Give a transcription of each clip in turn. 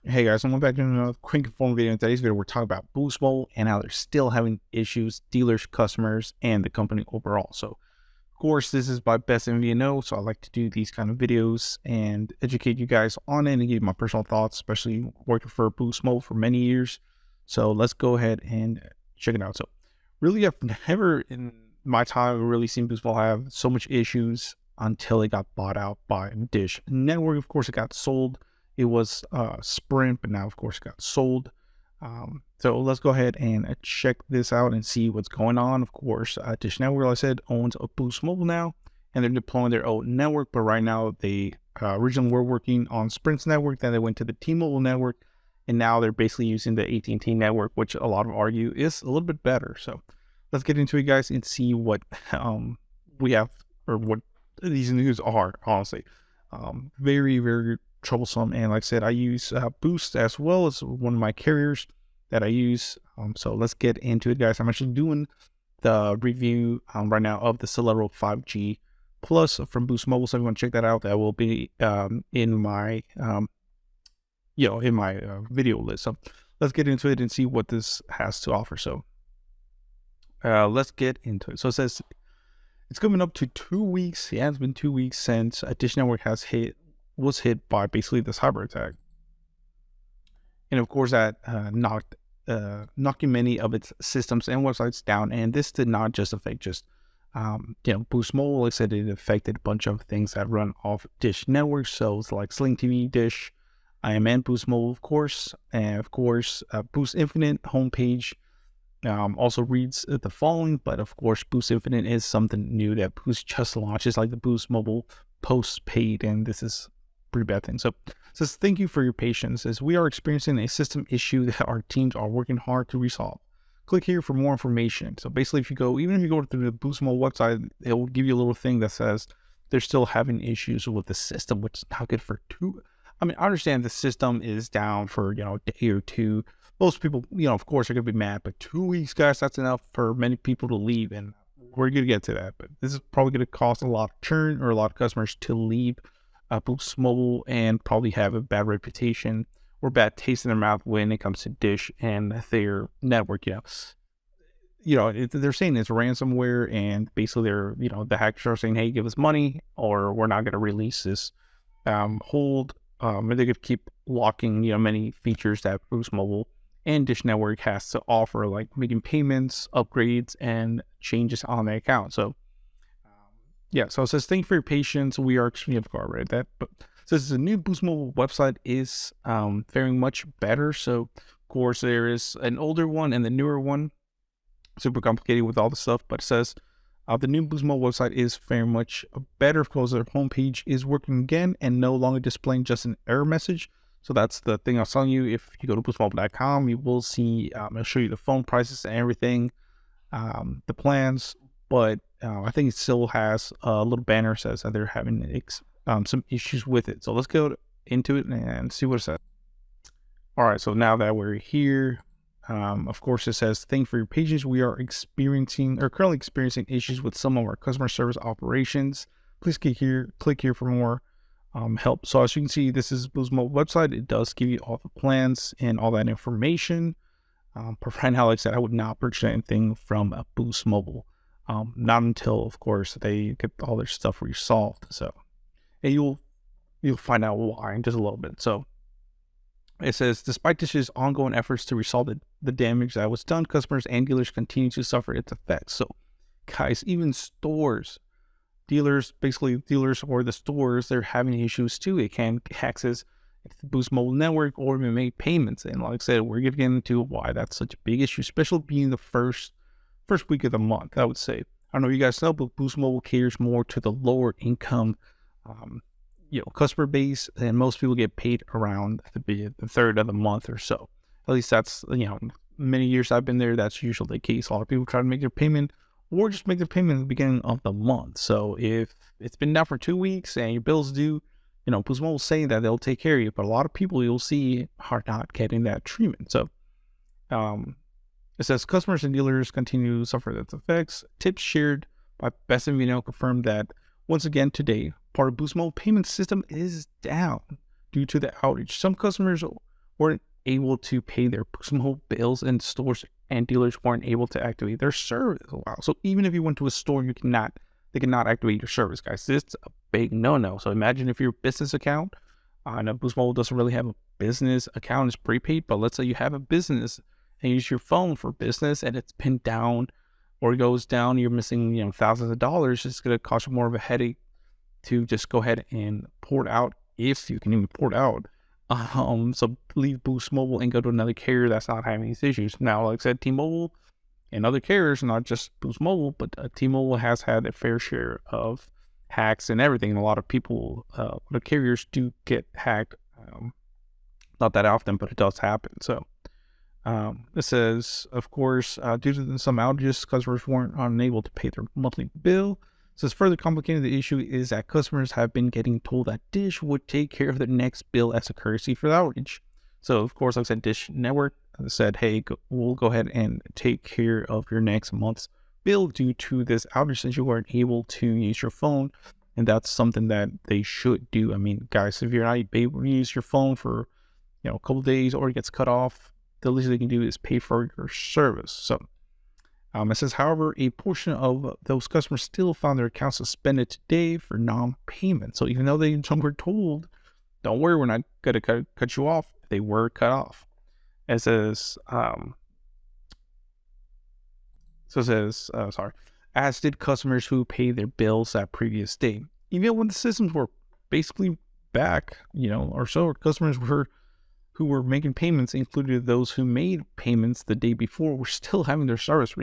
Hey guys, I'm back to another quick inform video. In today's video, we're talking about Boost Mobile and how they're still having issues, dealers, customers, and the company overall. So, of course, this is my best MVNO, so I like to do these kind of videos and educate you guys on it and give you my personal thoughts, especially working for Boost Mobile for many years. So let's go ahead and check it out. So, really, I've never in my time really seen Boost Mobile have so much issues until it got bought out by Dish Network. Of course, it got sold. It was Sprint, but now, of course, it got sold. So let's go ahead and check this out and see what's going on. Of course, Dish Network, like I said, owns a Boost Mobile now, and they're deploying their own network. But right now, they originally were working on Sprint's network, then they went to the T-Mobile network, and now they're basically using the AT&T network, which a lot of argue is a little bit better. So let's get into it, guys, and see what we have or what these news are. Honestly, very, very troublesome. And like I said, I use Boost as well as one of my carriers that I use. So let's get into it, guys. I'm actually doing the review right now of the Celebro 5G Plus from Boost Mobile. So if you want to check that out, that will be in my video list. So let's get into it and see what this has to offer. So let's get into it. So it says it's coming up to 2 weeks. Yeah, it's been 2 weeks since Dish Network was hit by basically this cyber attack, and of course that knocking many of its systems and websites down. And this did not just affect Boost Mobile. Like I said, it affected a bunch of things that run off Dish Network. So it's like Sling TV, Dish, and Boost Mobile, of course, and of course Boost Infinite homepage also reads the following. But of course, Boost Infinite is something new that Boost just launched. It's like the Boost Mobile postpaid, and this is pretty bad thing. So it says, thank you for your patience as we are experiencing a system issue that our teams are working hard to resolve. Click here for more information. So basically, even if you go to the Boost Mobile website, it will give you a little thing that says they're still having issues with the system, which is not good for two. I mean, I understand the system is down for, a day or two. Most people, of course, are going to be mad, but 2 weeks, guys, that's enough for many people to leave. And we're going to get to that, but this is probably going to cause a lot of churn or a lot of customers to leave Boost Mobile and probably have a bad reputation or bad taste in their mouth when it comes to Dish and their network. They're saying it's ransomware, and basically the hackers are saying, hey, give us money or we're not going to release this. Hold. And they could keep locking many features that Boost Mobile and Dish Network has to offer, like making payments, upgrades, and changes on the account. So so it says, thank you for your patience. We are extremely read that, but it says the new Boost Mobile website is faring much better. So of course there is an older one and the newer one, super complicated with all the stuff, but it says the new Boost Mobile website is faring much better. Of course, their homepage is working again and no longer displaying just an error message. So that's the thing I was telling you. If you go to boostmobile.com, you will see, it'll show you the phone prices and everything, the plans, but I think it still has a little banner says that they're having some issues with it. So let's go into it and see what it says. All right, so now that we're here, of course, it says, thank you for your patience. We are currently experiencing issues with some of our customer service operations. Please click here for more help. So as you can see, this is Boost Mobile website. It does give you all the plans and all that information. But right now, like I said, I would not purchase anything from Boost Mobile. Not until, of course, they get all their stuff resolved. So, and you'll find out why in just a little bit. So it says, despite Dish's ongoing efforts to resolve the damage that was done, customers and dealers continue to suffer its effects. So, guys, even dealers or the stores, they're having issues too. It can access the Boost Mobile network or even make payments. And like I said, we're getting into why that's such a big issue, especially being the first week of the month, I would say. I don't know if you guys know, but Boost Mobile caters more to the lower income, customer base, and most people get paid around the third of the month or so. At least that's, many years I've been there, that's usually the case. A lot of people try to make their payment or just make their payment at the beginning of the month. So if it's been down for 2 weeks and your bill's due, Boost Mobile is saying that they'll take care of you, but a lot of people you'll see are not getting that treatment. So, it says customers and dealers continue to suffer its effects. Tips shared by Best MVNO confirmed that once again today, part of Boost Mobile payment system is down due to the outage. Some customers weren't able to pay their personal bills, and stores and dealers weren't able to activate their service. Wow. So even if you went to a store, they cannot activate your service, guys. This is a big no-no. So imagine if your business account, I know Boost Mobile doesn't really have a business account, it's prepaid, but let's say you have a business and you use your phone for business and it's pinned down or it goes down, you're missing, thousands of dollars. It's going to cost you more of a headache to just go ahead and port out, if you can even port out. So leave Boost Mobile and go to another carrier that's not having these issues. Now, like I said, T-Mobile and other carriers, not just Boost Mobile, but T-Mobile has had a fair share of hacks and everything. And a lot of people, the carriers do get hacked. Not that often, but it does happen. So it says, of course, due to some outages, customers weren't unable to pay their monthly bill. So it's further complicating. The issue is that customers have been getting told that Dish would take care of their next bill as a courtesy for the outage. So, of course, like I said, Dish Network said, hey, we'll go ahead and take care of your next month's bill due to this outage since you weren't able to use your phone. And that's something that they should do. I mean, guys, if you're not able to use your phone for, a couple of days or it gets cut off, the least they can do is pay for your service. So, it says, however, a portion of those customers still found their accounts suspended today for non-payment. So even though they were told, don't worry, we're not going to cut you off, they were cut off. It says, as did customers who paid their bills that previous day. Even when the systems were basically back, or so, customers who were making payments, included those who made payments the day before, were still having their services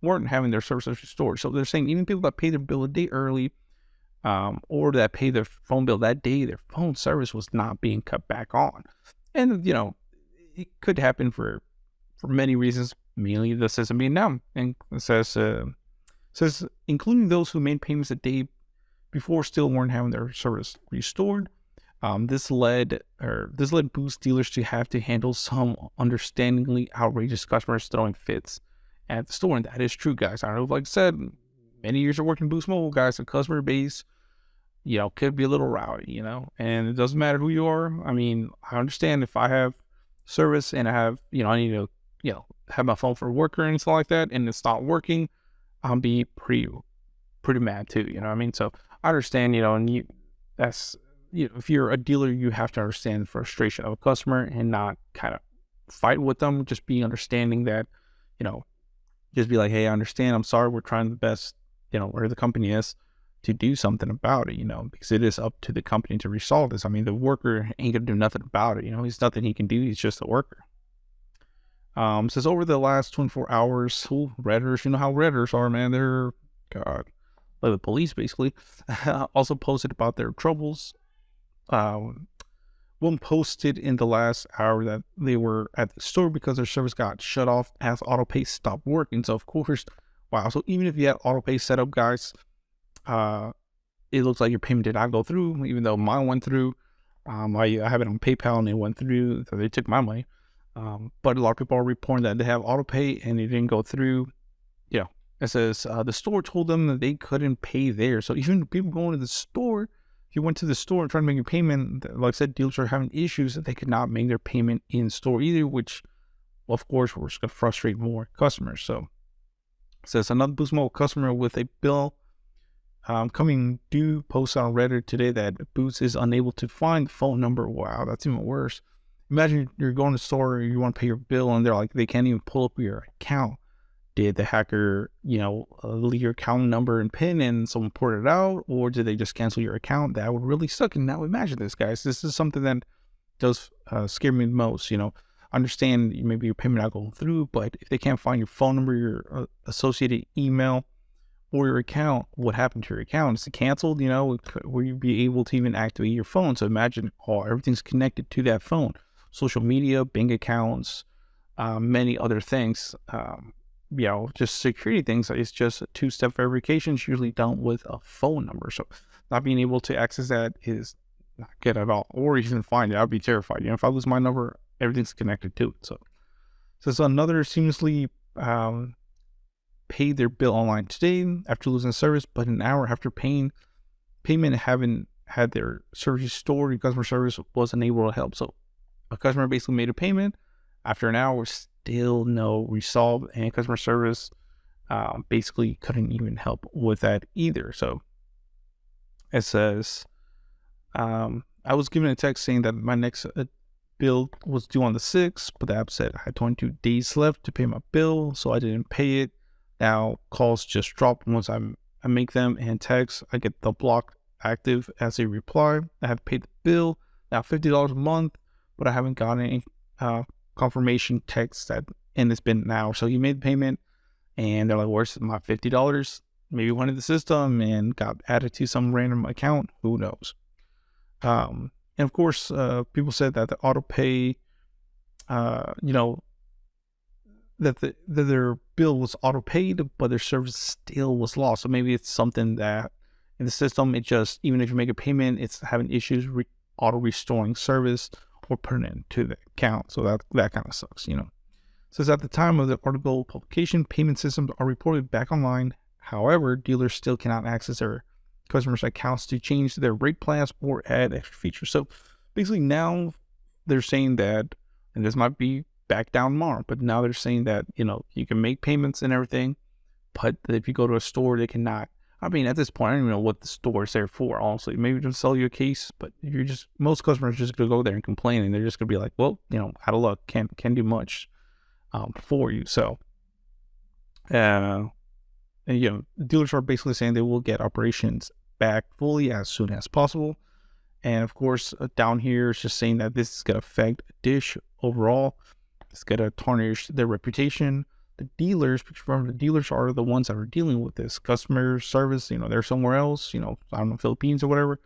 weren't having their services restored. So they're saying even people that pay their bill a day early, or that pay their phone bill that day, their phone service was not being cut back on. And, it could happen for many reasons, mainly the system being down. And it says, including those who made payments a day before still weren't having their service restored. This led Boost dealers to have to handle some understandingly outrageous customers throwing fits at the store. And that is true, guys. I don't know, like I said, many years of working Boost Mobile, guys, the customer base, could be a little rowdy, and it doesn't matter who you are. I mean, I understand if I have service and I have, I need to, have my phone for work or anything like that, and it's not working, I'll be pretty mad too, what I mean? So I understand, and if you're a dealer, you have to understand the frustration of a customer and not kind of fight with them. Just be understanding that, just be like, hey, I understand. I'm sorry. We're trying the best, where the company is to do something about it, because it is up to the company to resolve this. I mean, the worker ain't going to do nothing about it. He's nothing he can do. He's just a worker. Says over the last 24 hours, Redditors, you know how Redditors are, man. They're, God, like the police basically, also posted about their troubles. One posted in the last hour that they were at the store because their service got shut off as autopay stopped working. So of course, wow. So even if you had autopay set up, guys, it looks like your payment did not go through, even though mine went through. I have it on PayPal and it went through, so they took my money. But a lot of people are reporting that they have autopay and it didn't go through. It says the store told them that they couldn't pay there. So even people going to the store, if you went to the store and tried to make a payment, like I said, dealers are having issues that they could not make their payment in store either, which, of course, was going to frustrate more customers. So it says another Boost Mobile customer with a bill coming due posted on Reddit today that Boost is unable to find the phone number. Wow, that's even worse. Imagine you're going to the store, you want to pay your bill, and they're like, they can't even pull up your account. Did the hacker, leave your account number and PIN and someone ported it out, or did they just cancel your account? That would really suck. And now imagine this, guys. This is something that does scare me the most. Understand maybe your payment not going through, but if they can't find your phone number, your associated email, or your account, what happened to your account? Is it canceled? Will you be able to even activate your phone? So imagine, everything's connected to that phone. Social media, bank accounts, many other things. Just security things. It's just a two-step verification. It's usually done with a phone number. So not being able to access that is not good at all. Or even find it, I'd be terrified. If I lose my number, everything's connected to it. So another seamlessly paid their bill online today after losing service, but an hour after payment having had their service restored and customer service wasn't able to help. So a customer basically made a payment. After an hour, still no resolve, and customer service basically couldn't even help with that either. So it says, I was given a text saying that my next bill was due on the 6th, but the app said I had 22 days left to pay my bill, so I didn't pay it. Now calls just drop once I make them, and text, I get the block active as a reply. I have paid the bill, now $50 a month, but I haven't gotten any confirmation text that, and it's been an hour. So you made the payment, and they're like, where's my $50? Maybe went in the system and got added to some random account. Who knows? And of course, people said that the auto pay, that their bill was auto paid, but their service still was lost. So maybe it's something that in the system, it just, even if you make a payment, it's having issues auto restoring service or putting it into the account. So that kind of sucks, Says at the time of the article publication, payment systems are reported back online. However, dealers still cannot access their customers' accounts to change their rate plans or add extra features. So basically now they're saying that, and this might be back down tomorrow, but now they're saying that, you can make payments and everything, but if you go to a store, they cannot. I mean, at this point, I don't even know what the store is there for, honestly. Maybe just sell you a case, but if most customers are just going to go there and complain, and they're just going to be like, well, out of luck, can't do much for you. So, and dealers are basically saying they will get operations back fully as soon as possible. And of course, down here it's just saying that this is going to affect Dish overall. It's going to tarnish their reputation. The dealers, because remember, the dealers are the ones that are dealing with this customer service. They're somewhere else, I don't know, Philippines or whatever.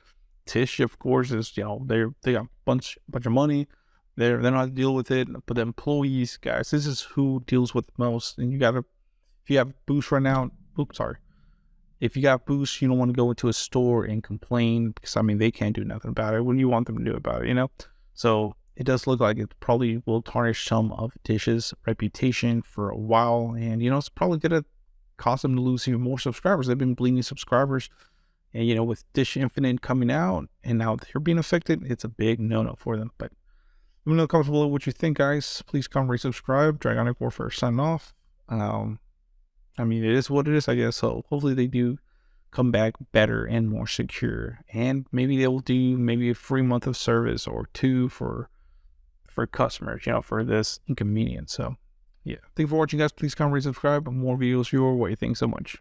Tish, of course, is, they got a bunch of money. They're not to deal with it. But the employees, guys, this is who deals with most. And if you have Boost right now, if you got Boost, you don't want to go into a store and complain, because they can't do nothing about it when you want them to do about it, So it does look like it probably will tarnish some of Dish's reputation for a while, and it's probably gonna cause them to lose even more subscribers. They've been bleeding subscribers, and with Dish Infinite coming out and now they're being affected, it's a big no-no for them. But let me know in the comments below what you think, guys. Please comment, rate, subscribe. Dragonic Warfare signing off. It is what it is, I guess. So hopefully they do come back better and more secure, and maybe they will do maybe a free month of service or 2 for customers, for this inconvenience. So yeah, thank you for watching, guys. Please comment, rate, subscribe. More videos your way. Thanks so much.